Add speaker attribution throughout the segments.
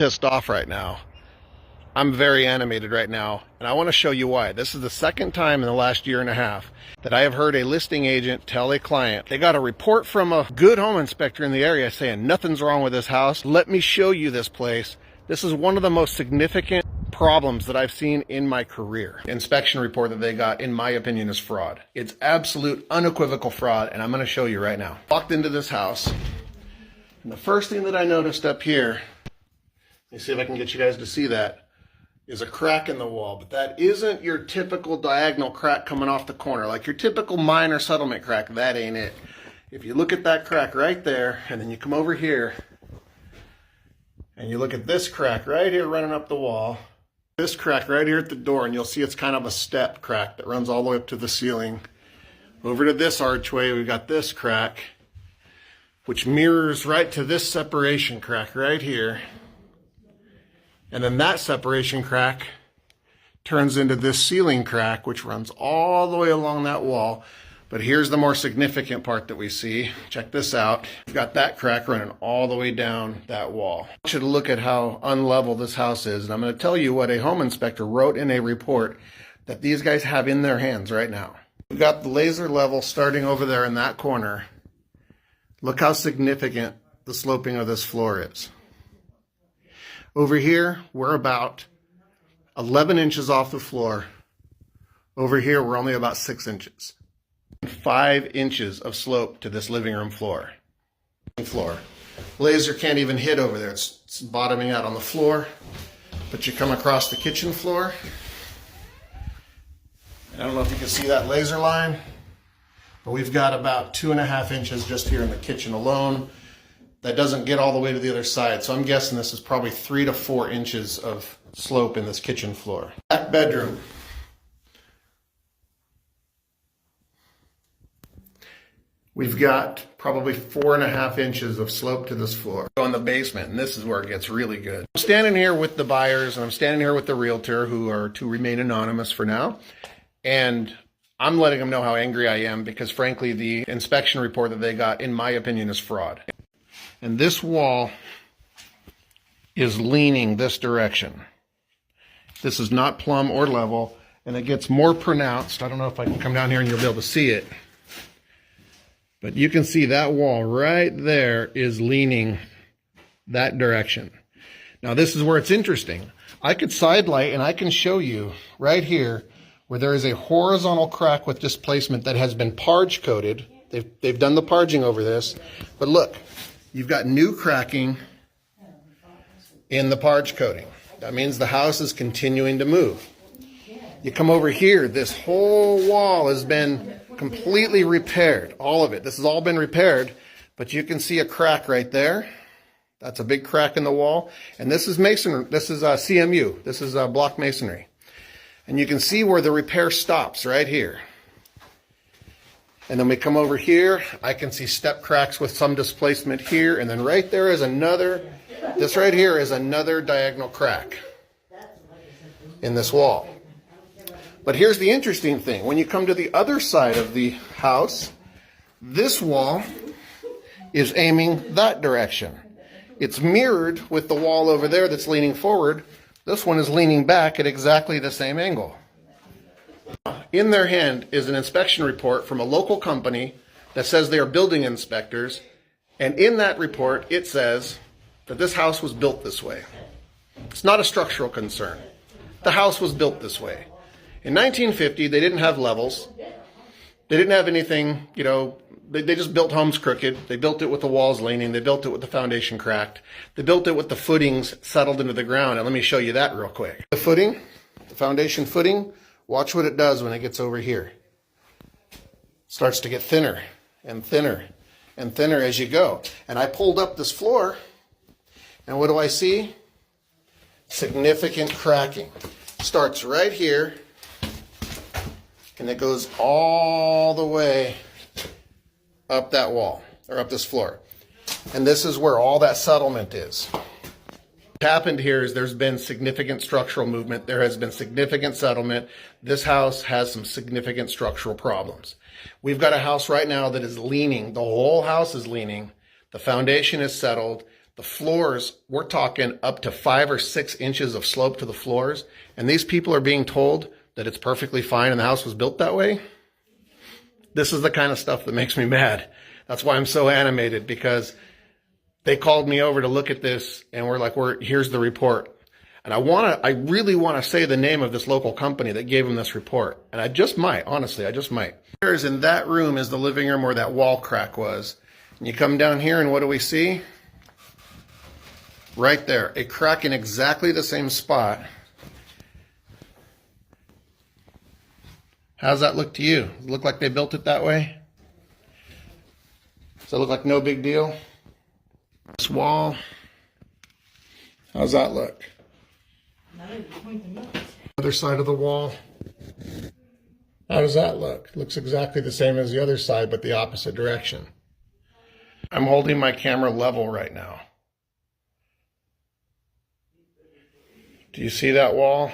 Speaker 1: Pissed off right now. I'm very animated right now, and I want to show you why. This is the second time in the last year and a half that I have heard a listing agent tell a client they got a report from a good home inspector in the area saying nothing's wrong with this house. Let me show you this place. This is one of the most significant problems that I've seen in my career. The inspection report that they got, in my opinion, is fraud. It's absolute unequivocal fraud, and I'm going to show you right now. Walked into this house, and the first thing that I noticed up here, let me see if I can get you guys to see that, is a crack in the wall. But that isn't your typical diagonal crack coming off the corner. Like your typical minor settlement crack, that ain't it. If you look at that crack right there, and then you come over here, and you look at this crack right here running up the wall, this crack right here at the door, and you'll see it's kind of a step crack that runs all the way up to the ceiling. Over to this archway, we've got this crack, which mirrors right to this separation crack right here. And then that separation crack turns into this ceiling crack, which runs all the way along that wall. But here's the more significant part that we see. Check this out. We've got that crack running all the way down that wall. I want you to look at how unlevel this house is. And I'm going to tell you what a home inspector wrote in a report that these guys have in their hands right now. We've got the laser level starting over there in that corner. Look how significant the sloping of this floor is. Over here, we're about 11 inches off the floor. Over here, we're only about 6 inches. 5 inches of slope to this living room floor. Laser can't even hit over there. It's bottoming out on the floor. But you come across the kitchen floor. I don't know if you can see that laser line, but we've got about 2.5 inches just here in the kitchen alone. That doesn't get all the way to the other side. So I'm guessing this is probably 3 to 4 inches of slope in this kitchen floor. Back bedroom. We've got probably 4.5 inches of slope to this floor. Go in the basement, and this is where it gets really good. I'm standing here with the buyers, and I'm standing here with the realtor, who are to remain anonymous for now. And I'm letting them know how angry I am because, frankly, the inspection report that they got, in my opinion, is fraud. And this wall is leaning this direction. This is not plumb or level, and it gets more pronounced. I don't know if I can come down here and you'll be able to see it. But you can see that wall right there is leaning that direction. Now this is where it's interesting. I could side light and I can show you right here where there is a horizontal crack with displacement that has been parge coated. They've done the parging over this. But look, you've got new cracking in the parge coating. That means the house is continuing to move. You come over here, this whole wall has been completely repaired, all of it. This has all been repaired, but you can see a crack right there. That's a big crack in the wall. And this is masonry. This is CMU. This is block masonry. And you can see where the repair stops right here. And then we come over here, I can see step cracks with some displacement here, and then right there is another, this right here is another diagonal crack in this wall. But here's the interesting thing. When you come to the other side of the house, this wall is aiming that direction. It's mirrored with the wall over there that's leaning forward. This one is leaning back at exactly the same angle. In their hand is an inspection report from a local company that says they are building inspectors. And in that report, it says that this house was built this way. It's not a structural concern. The house was built this way. In 1950, they didn't have levels. They didn't have anything, you know, they just built homes crooked. They built it with the walls leaning. They built it with the foundation cracked. They built it with the footings settled into the ground. And let me show you that real quick. The footing, the foundation footing, watch what it does when it gets over here. It starts to get thinner and thinner and thinner as you go. And I pulled up this floor, and what do I see? Significant cracking. Starts right here, and it goes all the way up that wall, or up this floor. And this is where all that settlement is. What happened here is there's been significant structural movement. There has been significant settlement. This house has some significant structural problems. We've got a house right now that is leaning. The whole house is leaning. The foundation is settled. The floors, we're talking up to 5 or 6 inches of slope to the floors. And these people are being told that it's perfectly fine and the house was built that way. This is the kind of stuff that makes me mad. That's why I'm so animated, because they called me over to look at this and we're like, here's the report. And I really want to say the name of this local company that gave them this report. And I just might, honestly, I just might. Here's in that room is the living room where that wall crack was. And you come down here and what do we see? Right there, a crack in exactly the same spot. How's that look to you? Does it look like they built it that way? Does it look like no big deal? This wall, how's that look? Other side of the wall, how does that look? Looks exactly the same as the other side, but the opposite direction. I'm holding my camera level right now. Do you see that wall?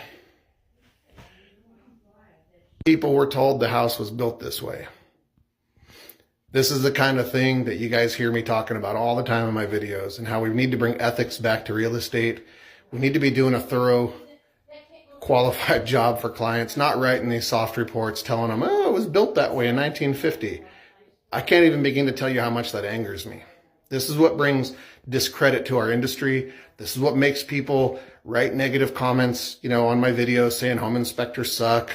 Speaker 1: People were told the house was built this way. This is the kind of thing that you guys hear me talking about all the time in my videos, and how we need to bring ethics back to real estate. We need to be doing a thorough, qualified job for clients, not writing these soft reports telling them, oh, it was built that way in 1950. I can't even begin to tell you how much that angers me. This is what brings discredit to our industry. This is what makes people write negative comments, on my videos saying home inspectors suck.